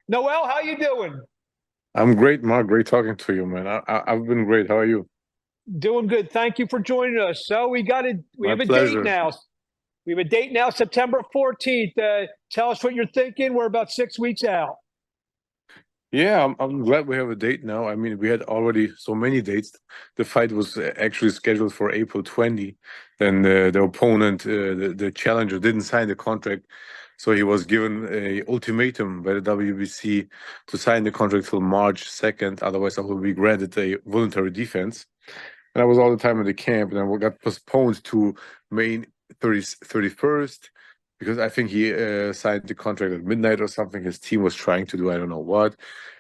Noel, how you doing? I'm great, Mark. Great talking to you, man. I've been great. How are you? Doing good. Thank you for joining us. So we My have a date pleasure. now. We have a date now, September 14th. Tell us what you're thinking. We're about 6 weeks out. Yeah, I'm glad we have a date now. I mean, we had already so many dates. The fight was actually scheduled for April 20. Then the opponent, the challenger, didn't sign the contract, so he was given a ultimatum by the WBC to sign the contract till March 2nd. Otherwise, I will be granted a voluntary defense. And I was all the time in the camp, and then we got postponed to May 31st because I think he signed the contract at midnight or something. His team was trying to do I don't know what,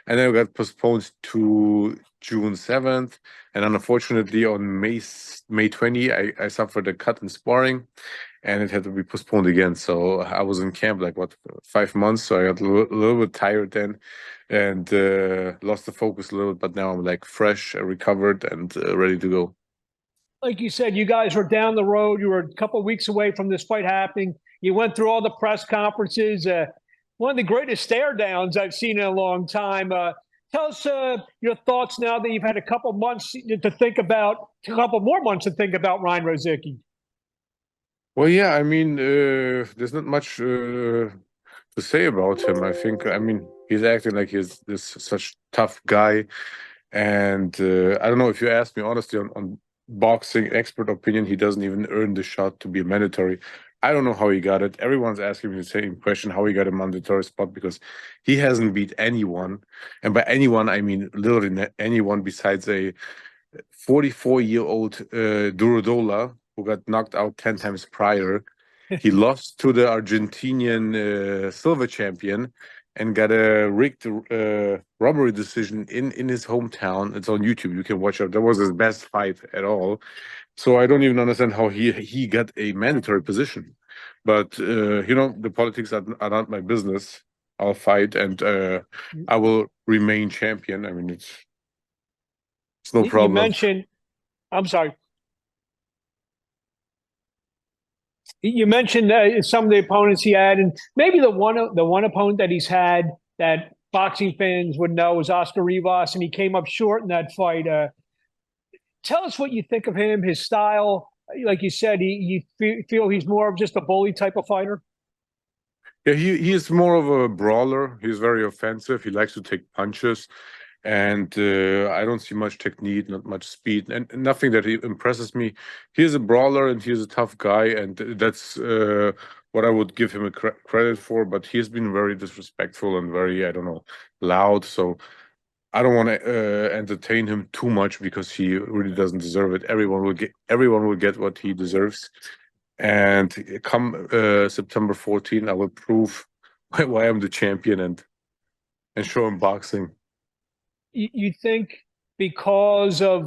and then we got postponed to June 7th. And unfortunately, on May 20, I suffered a cut in sparring, and it had to be postponed again. So I was in camp like what 5 months, so I got a little bit tired then, and lost the focus a little. But now I'm like fresh, recovered, and ready to go. Like you said, you guys were down the road. You were a couple of weeks away from this fight happening. You went through all the press conferences. One of the greatest stare downs I've seen in a long time. Tell us your thoughts now that you've had a couple months to think about, a couple more months to think about Ryan Rozicki. Well, yeah, I mean, there's not much to say about him. I think, I mean, he's acting like he's this such tough guy, and I don't know if you ask me honestly on boxing expert opinion, he doesn't even earn the shot to be mandatory. I don't know how he got it. Everyone's asking me the same question, how he got a mandatory spot, because he hasn't beat anyone, and by anyone I mean literally anyone besides a 44-year-old Durodola who got knocked out 10 times prior. He lost to the Argentinian silver champion and got a rigged robbery decision in his hometown. It's on YouTube. You can watch it. That was his best fight at all. So I don't even understand how he got a mandatory position. But the politics are not my business. I'll fight and I will remain champion. I mean, it's no You problem. mentioned, I'm sorry, you mentioned some of the opponents he had, and maybe the one opponent that he's had that boxing fans would know is Oscar Rivas, and he came up short in that fight. Tell us what you think of him, his style. Like you said, you feel he's more of just a bully type of fighter. Yeah, he is more of a brawler. He's very offensive. He likes to take punches, and I don't see much technique, not much speed, and nothing that he impresses me. He's a brawler and he's a tough guy, and that's what I would give him a credit for. But he's been very disrespectful and very, I don't know, loud. So I don't want to entertain him too much because he really doesn't deserve it. Everyone will get what he deserves. And come September 14, I will prove why I'm the champion and show him boxing. You think because of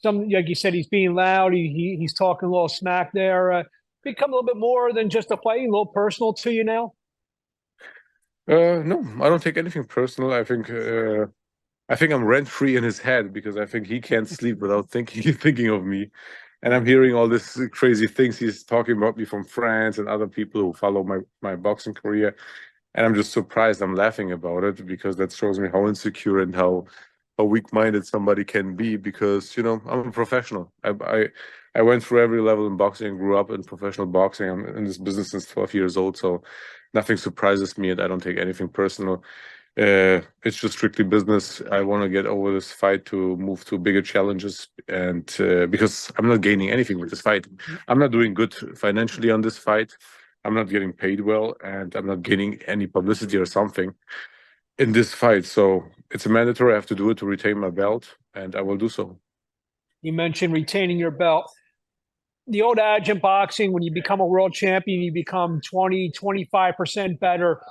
some, like you said, he's being loud, he's talking a little smack there, become a little bit more than just a fight, a little personal to you now? No, I don't take anything personal. I think I'm rent free in his head because I think he can't sleep without thinking thinking of me. And I'm hearing all this crazy things he's talking about me from friends and other people who follow my boxing career. And I'm just surprised. I'm laughing about it because that shows me how insecure and how weak-minded somebody can be. Because I'm a professional. I went through every level in boxing and grew up in professional boxing. I'm in this business since 12 years old, so nothing surprises me, and I don't take anything personal. It's just strictly business. I want to get over this fight to move to bigger challenges, and because I'm not gaining anything with this fight, I'm not doing good financially on this fight. I'm not getting paid well, and I'm not gaining any publicity or something in this fight. So it's a mandatory. I have to do it to retain my belt, and I will do so. You mentioned retaining your belt. The old adage in boxing, when you become a world champion, you become 20, 25% better.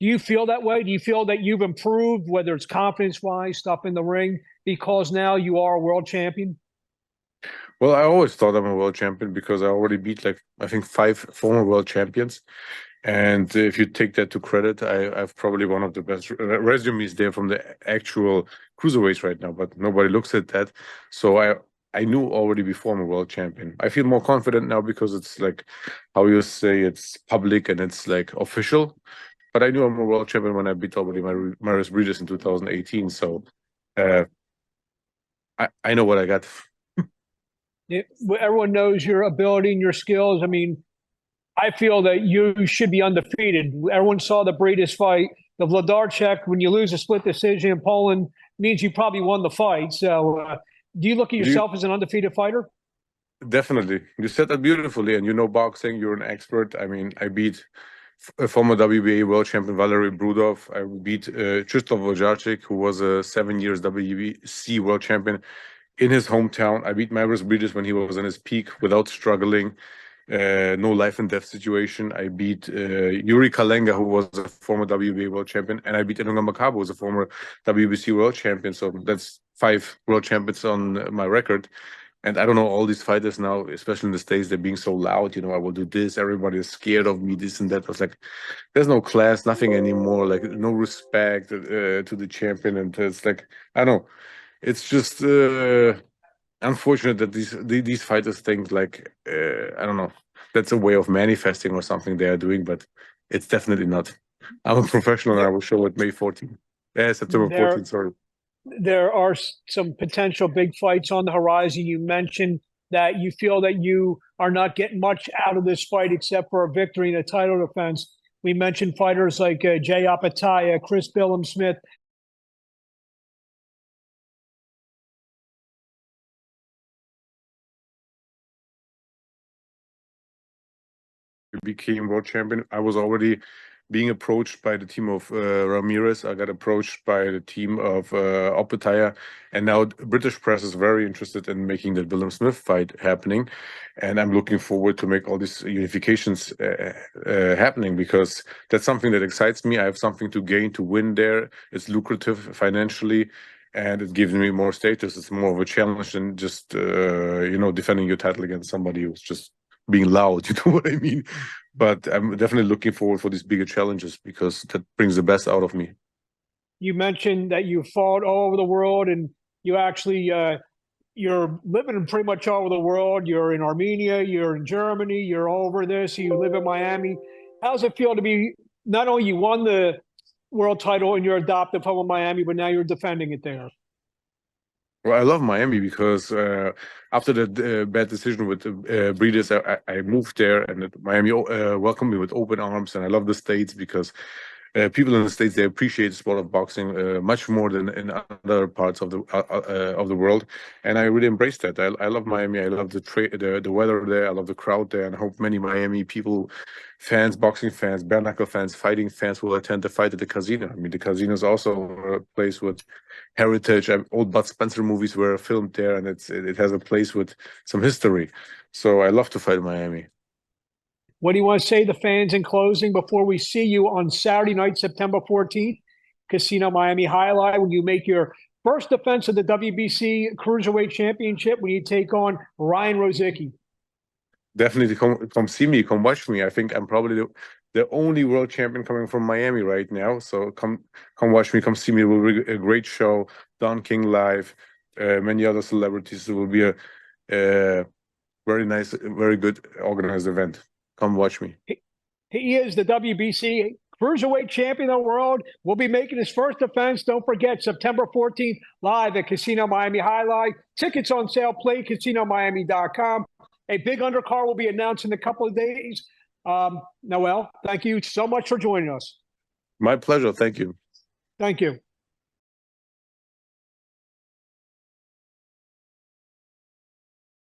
Do you feel that way? Do you feel that you've improved, whether it's confidence wise, stuff in the ring, because now you are a world champion? Well, I always thought I'm a world champion because I already beat like I think five former world champions. And if you take that to credit, I've probably one of the best resumes there from the actual cruiserweights right now, but nobody looks at that. So I knew already before I'm a world champion. I feel more confident now because it's like how you say it's public and it's like official. but I knew I'm a world champion when I beat already Marius Briedis in 2018. So I know what I got. Everyone knows your ability and your skills. I mean, I feel that you should be undefeated. Everyone saw the Briedis fight. The Wlodarczyk, when you lose a split decision in Poland, means you probably won the fight. So do you look at yourself as an undefeated fighter? Definitely. You said that beautifully, and you know boxing. You're an expert. I mean, I beat a former WBA world champion Valery Brudov. I beat Krzysztof Wlodarczyk, who was a 7 years WBC world champion in his hometown. I beat Marius Briedis when he was on his peak without struggling. No life and death situation. I beat Yuri Kalenga, who was a former WBA world champion, and I beat Enonga Makabu, who was a former WBC world champion. So that's 5 world champions on my record. And I don't know, all these fighters now, especially in the States, they're being so loud. I will do this. Everybody is scared of me, this and that. I was like, there's no class, nothing anymore. Like, no respect to the champion. And it's like, I don't know. It's just unfortunate that these fighters think like, I don't know, that's a way of manifesting or something they are doing, but it's definitely not. I'm a professional, and I will show it May 14th. September 14th, sorry. There are some potential big fights on the horizon. You mentioned that you feel that you are not getting much out of this fight except for a victory and a title defense. We mentioned fighters like Jai-Alai, Chris Billam-Smith. Became world champion. I was already being approached by the team of Ramirez. I got approached by the team of Opetaya, and now the British press is very interested in making that Billam-Smith fight happening, and I'm looking forward to make all these unifications happening, because that's something that excites me. I have something to gain, to win there. It's lucrative financially, and it gives me more status. It's more of a challenge than just defending your title against somebody who's just being loud, you know what I mean? But I'm definitely looking forward for these bigger challenges, because that brings the best out of me. You mentioned that you fought all over the world, and you actually you're living in pretty much all over the world. You're in Armenia, you're in Germany, you're over this, you live in Miami. How does it feel to be, not only you won the world title in your adoptive home of Miami, but now you're defending it there? Well, I love Miami because after the bad decision with Briedis, I moved there, and Miami welcomed me with open arms. And I love the States because people in the States, they appreciate the sport of boxing much more than in other parts of the world, and I really embrace that. I love Miami. I love the weather there. I love the crowd there, and I hope many Miami people, fans, boxing fans, bare knuckle fans, fighting fans, will attend the fight at the casino. I mean, the casino is also a place with heritage. Old Bud Spencer movies were filmed there, and it has a place with some history. So I love to fight in Miami. What do you want to say to the fans in closing before we see you on Saturday night, September 14th, Casino Miami Jai-Alai, when you make your first defense of the WBC Cruiserweight Championship, when you take on Ryan Rozicki? Definitely come see me, come watch me. I think I'm probably the only world champion coming from Miami right now. So come watch me, come see me. It will be a great show. Don King live, many other celebrities. It will be a very nice, very good organized event. Come watch me. He is the WBC Cruiserweight Champion of the world. Will be making his first defense. Don't forget, September 14th, live at Casino Miami Jai-Alai. Tickets on sale, playcasinomiami.com. A big undercard will be announced in a couple of days. Noel, thank you so much for joining us. My pleasure. Thank you. Thank you.